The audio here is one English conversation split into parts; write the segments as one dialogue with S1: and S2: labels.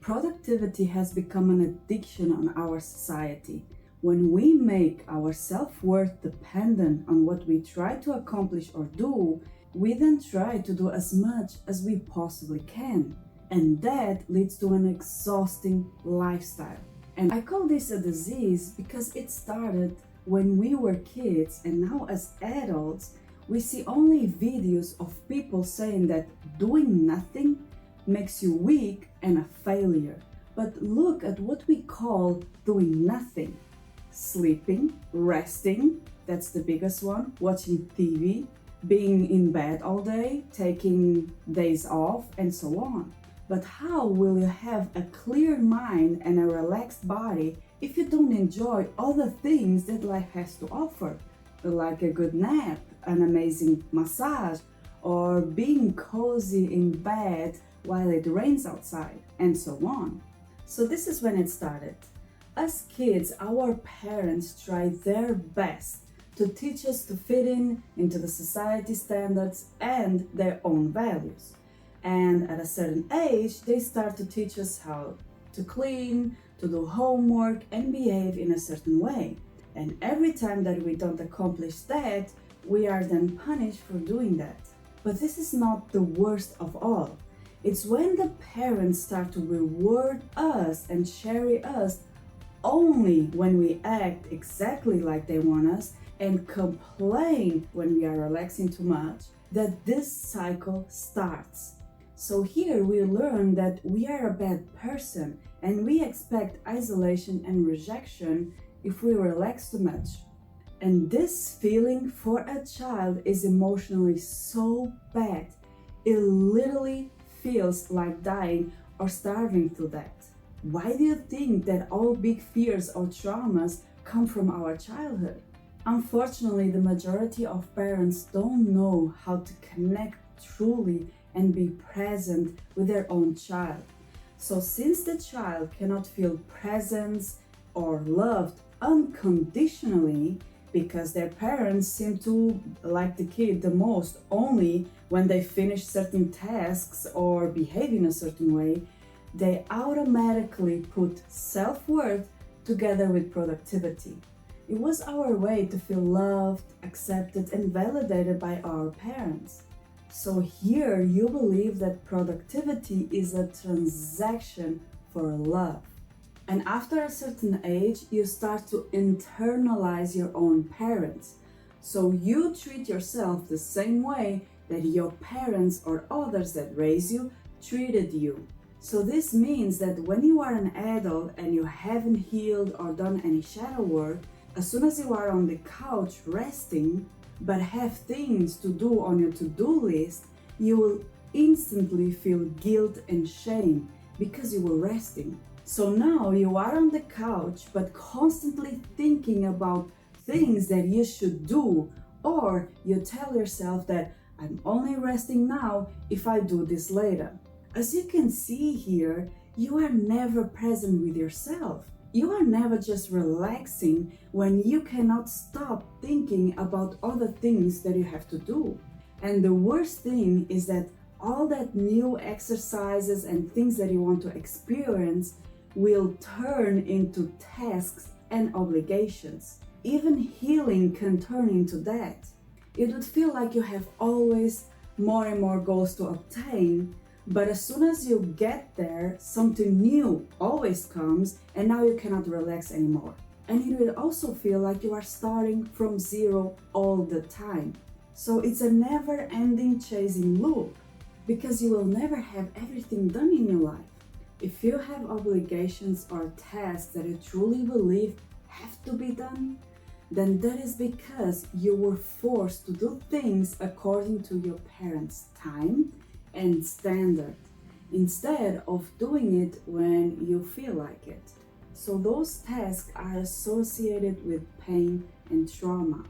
S1: Productivity has become an addiction on our society. When we make our self-worth dependent on what we try to accomplish or do, we then try to do as much as we possibly can. And that leads to an exhausting lifestyle. And I call this a disease because it started when we were kids, and now as adults, we see only videos of people saying that doing nothing makes you weak and a failure. But look at what we call doing nothing. Sleeping, resting, that's the biggest one, watching TV, being in bed all day, taking days off, and so on. But how will you have a clear mind and a relaxed body if you don't enjoy all the things that life has to offer? Like a good nap, an amazing massage, or being cozy in bed while it rains outside, and so on. So this is when it started. As kids, our parents try their best to teach us to fit in into the society standards and their own values. And at a certain age, they start to teach us how to clean, to do homework, and behave in a certain way. And every time that we don't accomplish that, we are then punished for doing that. But this is not the worst of all. It's when the parents start to reward us and cherish us only when we act exactly like they want us and complain when we are relaxing too much, that this cycle starts. So here we learn that we are a bad person and we expect isolation and rejection if we relax too much. And this feeling for a child is emotionally so bad, it literally feels like dying or starving to death. Why do you think that all big fears or traumas come from our childhood? Unfortunately, the majority of parents don't know how to connect truly and be present with their own child. So since the child cannot feel presence or loved unconditionally, because their parents seem to like the kid the most only when they finish certain tasks or behave in a certain way, they automatically put self-worth together with productivity. It was our way to feel loved, accepted, and validated by our parents. So here you believe that productivity is a transaction for love. And after a certain age, you start to internalize your own parents. So you treat yourself the same way that your parents or others that raised you treated you. So this means that when you are an adult and you haven't healed or done any shadow work, as soon as you are on the couch resting, but have things to do on your to-do list, you will instantly feel guilt and shame because you were resting. So now you are on the couch, but constantly thinking about things that you should do, or you tell yourself that I'm only resting now if I do this later. As you can see here, you are never present with yourself. You are never just relaxing when you cannot stop thinking about other things that you have to do. And the worst thing is that all that new exercises and things that you want to experience will turn into tasks and obligations. Even healing can turn into that. It would feel like you have always more and more goals to obtain, but as soon as you get there, something new always comes and now you cannot relax anymore. And it will also feel like you are starting from zero all the time. So it's a never-ending chasing loop because you will never have everything done in your life. If you have obligations or tasks that you truly believe have to be done, then that is because you were forced to do things according to your parents' time and standard, instead of doing it when you feel like it. So those tasks are associated with pain and trauma.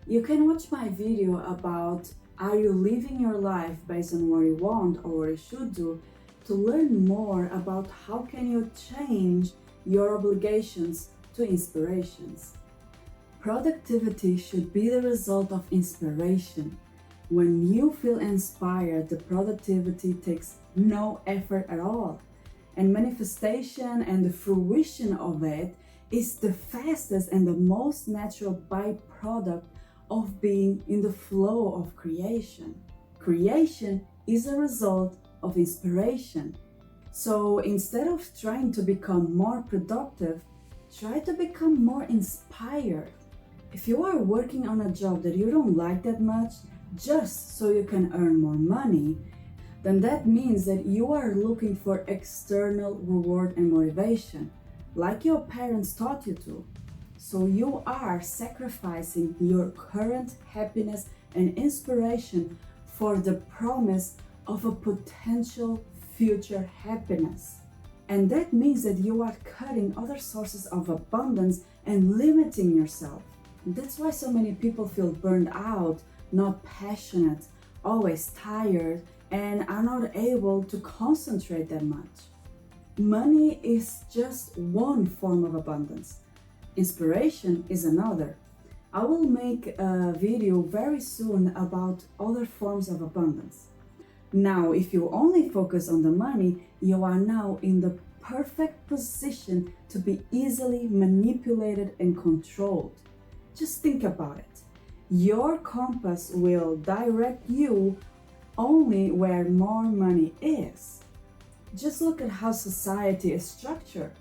S1: You can watch my video about are you living your life based on what you want or what you should do to learn more about how can you change your obligations to inspirations. Productivity should be the result of inspiration. When you feel inspired, the productivity takes no effort at all. And manifestation and the fruition of it is the fastest and the most natural byproduct of being in the flow of creation. Creation is a result of inspiration. So instead of trying to become more productive, try to become more inspired. If you are working on a job that you don't like that much, just so you can earn more money, then that means that you are looking for external reward and motivation, like your parents taught you to. So you are sacrificing your current happiness and inspiration for the promise of a potential future happiness. And that means that you are cutting other sources of abundance and limiting yourself. That's why so many people feel burned out, not passionate, always tired, and are not able to concentrate that much. Money is just one form of abundance. Inspiration is another. I will make a video very soon about other forms of abundance. Now, if you only focus on the money, you are now in the perfect position to be easily manipulated and controlled. Just think about it. Your compass will direct you only where more money is. Just look at how society is structured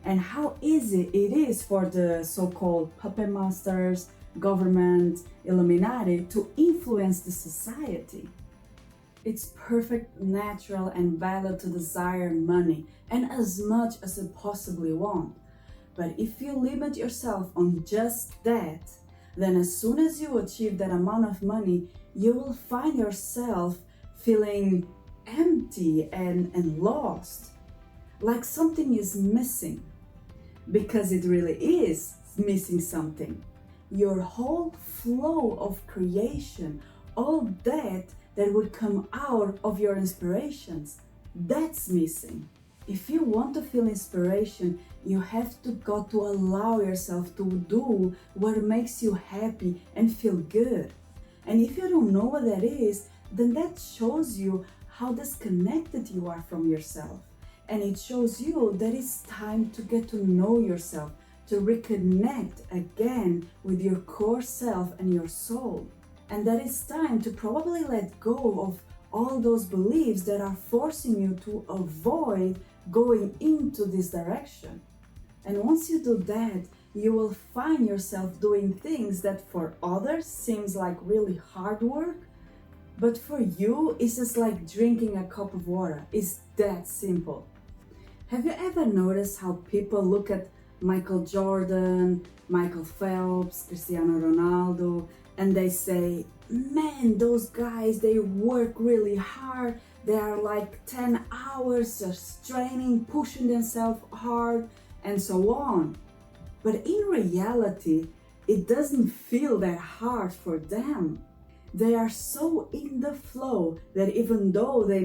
S1: and how easy it is for the so-called puppet masters, government, Illuminati to influence the society. It's perfect, natural, and valid to desire money and as much as you possibly want. But if you limit yourself on just that, then as soon as you achieve that amount of money, you will find yourself feeling empty and lost, like something is missing. Because it really is missing something. Your whole flow of creation, all that would come out of your inspirations, that's missing. If you want to feel inspiration, you have to allow yourself to do what makes you happy and feel good. And if you don't know what that is, then that shows you how disconnected you are from yourself. And it shows you that it's time to get to know yourself, to reconnect again with your core self and your soul. And that it's time to probably let go of all those beliefs that are forcing you to avoid going into this direction. And once you do that, you will find yourself doing things that for others seems like really hard work, but for you it's just like drinking a cup of water. It's that simple. Have you ever noticed how people look at Michael Jordan, Michael Phelps, Cristiano Ronaldo, and they say, man, those guys, they work really hard. They are like 10 hours just training, pushing themselves hard, and so on. But in reality, it doesn't feel that hard for them. They are so in the flow that even though they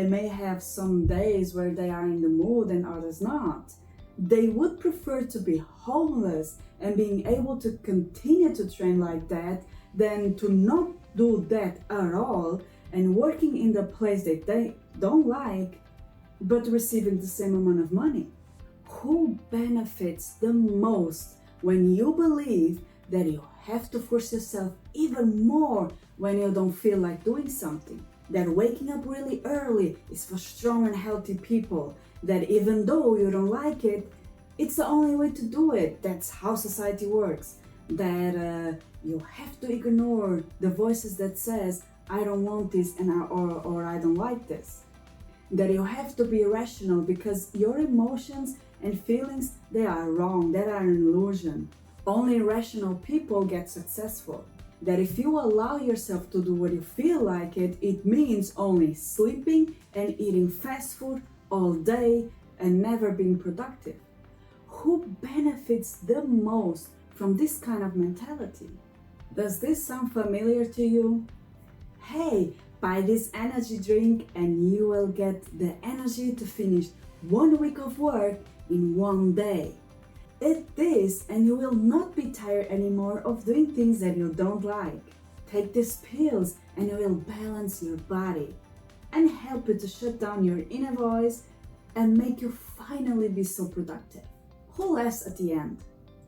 S1: may have some days where they are in the mood and others not, they would prefer to be homeless and being able to continue to train like that than to not do that at all and working in the place that they don't like but receiving the same amount of money. Who benefits the most when you believe that you have to force yourself even more when you don't feel like doing something? That waking up really early is for strong and healthy people. That even though you don't like it, it's the only way to do it. That's how society works. That you have to ignore the voices that says, I don't want this or I don't like this. That you have to be rational because your emotions and feelings, they are wrong, they are an illusion. Only rational people get successful. That if you allow yourself to do what you feel like it means only sleeping and eating fast food all day and never being productive. Who benefits the most from this kind of mentality? Does this sound familiar to you? Hey, buy this energy drink and you will get the energy to finish 1 week of work in 1 day. Eat this and you will not be tired anymore of doing things that you don't like. Take these pills and it will balance your body and help you to shut down your inner voice and make you finally be so productive? Who laughs at the end?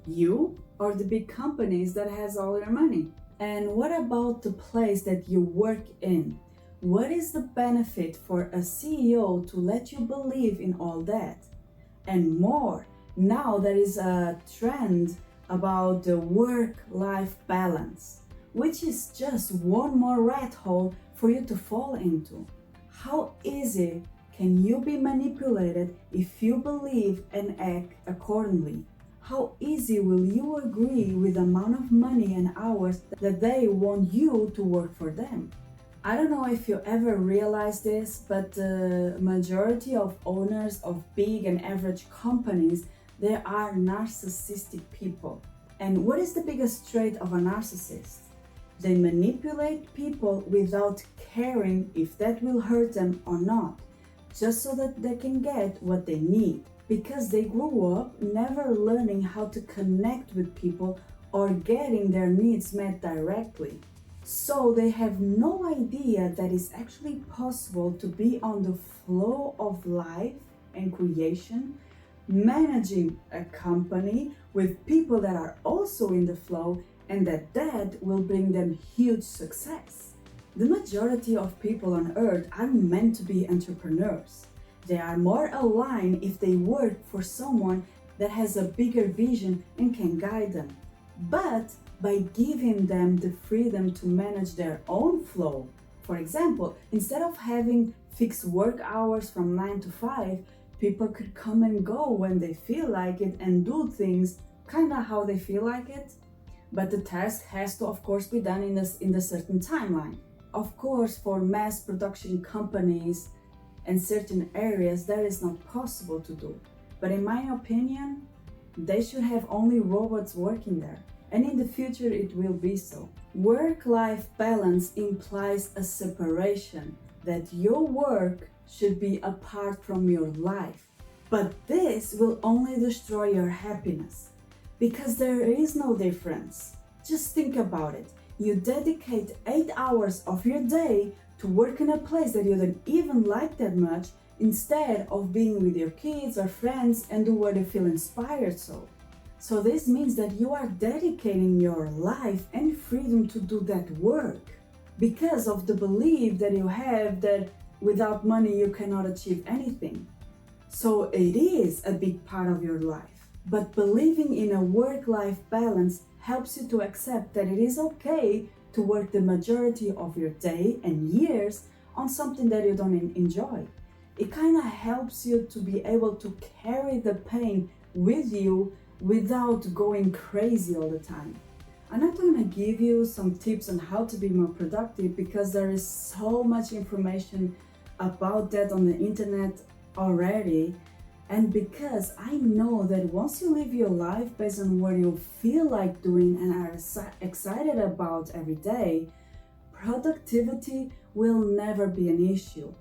S1: You or the big companies that has all your money? And what about the place that you work in? What is the benefit for a CEO to let you believe in all that? And more, now there is a trend about the work-life balance, which is just one more rat hole for you to fall into. How easy can you be manipulated if you believe and act accordingly? How easy will you agree with the amount of money and hours that they want you to work for them? I don't know if you ever realize this, but the majority of owners of big and average companies, they are narcissistic people. And what is the biggest trait of a narcissist? They manipulate people without caring if that will hurt them or not, just so that they can get what they need, because they grew up never learning how to connect with people or getting their needs met directly. So they have no idea that it's actually possible to be on the flow of life and creation, managing a company with people that are also in the flow, and that will bring them huge success. The majority of people on earth aren't meant to be entrepreneurs. They are more aligned if they work for someone that has a bigger vision and can guide them. But by giving them the freedom to manage their own flow. For example, instead of having fixed work hours from 9 to 5, people could come and go when they feel like it and do things kinda how they feel like it. But the task has to, of course, be done in a certain timeline. Of course, for mass production companies and certain areas, that is not possible to do. But in my opinion, they should have only robots working there. And in the future, it will be so. Work-life balance implies a separation, that your work should be apart from your life. But this will only destroy your happiness, because there is no difference. Just think about it. You dedicate 8 hours of your day to work in a place that you don't even like that much, instead of being with your kids or friends and do what you feel inspired so. So this means that you are dedicating your life and freedom to do that work because of the belief that you have that without money you cannot achieve anything. So it is a big part of your life. But believing in a work-life balance helps you to accept that it is okay to work the majority of your day and years on something that you don't enjoy. It kind of helps you to be able to carry the pain with you without going crazy all the time. I'm not going to give you some tips on how to be more productive because there is so much information about that on the internet already, and because I know that once you live your life based on what you feel like doing and are excited about every day, productivity will never be an issue.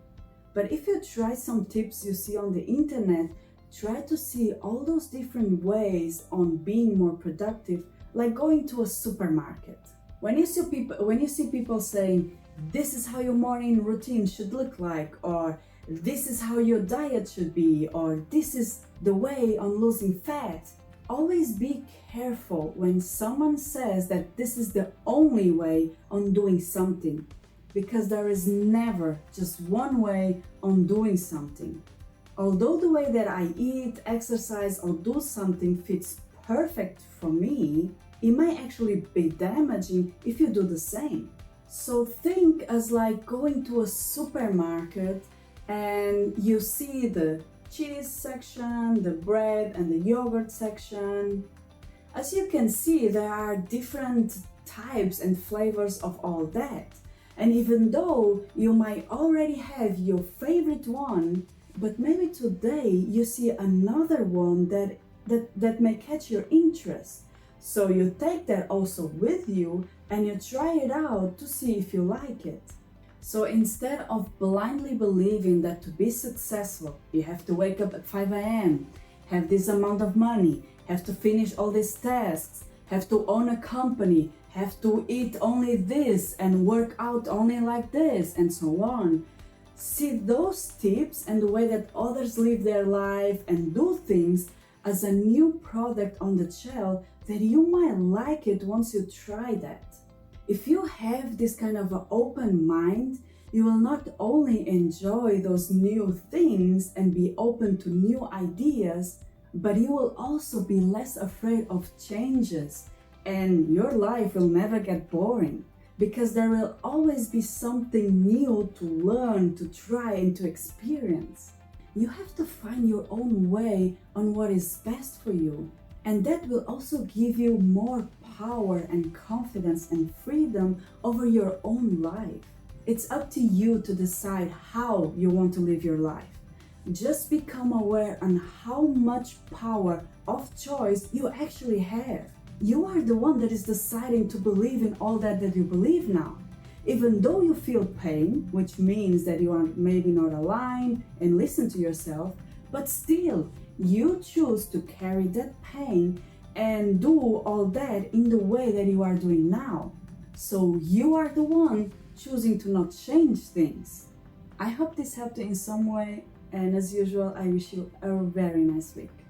S1: But if you try some tips you see on the internet, try to see all those different ways on being more productive, like going to a supermarket. When you see people saying, this is how your morning routine should look like, or this is how your diet should be, or this is the way on losing fat, always be careful when someone says that this is the only way on doing something, because there is never just one way on doing something. Although the way that I eat, exercise, or do something fits perfect for me, it might actually be damaging if you do the same. So think as like going to a supermarket and you see the cheese section, the bread and the yogurt section. As you can see, there are different types and flavors of all that. And even though you might already have your favorite one, but maybe today you see another one that may catch your interest. So you take that also with you and you try it out to see if you like it. So instead of blindly believing that to be successful, you have to wake up at 5 a.m., have this amount of money, have to finish all these tasks, have to own a company, have to eat only this and work out only like this, and so on. See those tips and the way that others live their life and do things as a new product on the shelf that you might like it once you try that. If you have this kind of an open mind, you will not only enjoy those new things and be open to new ideas, but you will also be less afraid of changes, and your life will never get boring because there will always be something new to learn, to try, and to experience. You have to find your own way on what is best for you, and that will also give you more power and confidence and freedom over your own life. It's up to you to decide how you want to live your life. Just become aware on how much power of choice you actually have. You are the one that is deciding to believe in all that you believe now. Even though you feel pain, which means that you are maybe not aligned and listen to yourself, but still you choose to carry that pain and do all that in the way that you are doing now. So you are the one choosing to not change things. I hope this helped you in some way, and as usual, I wish you a very nice week.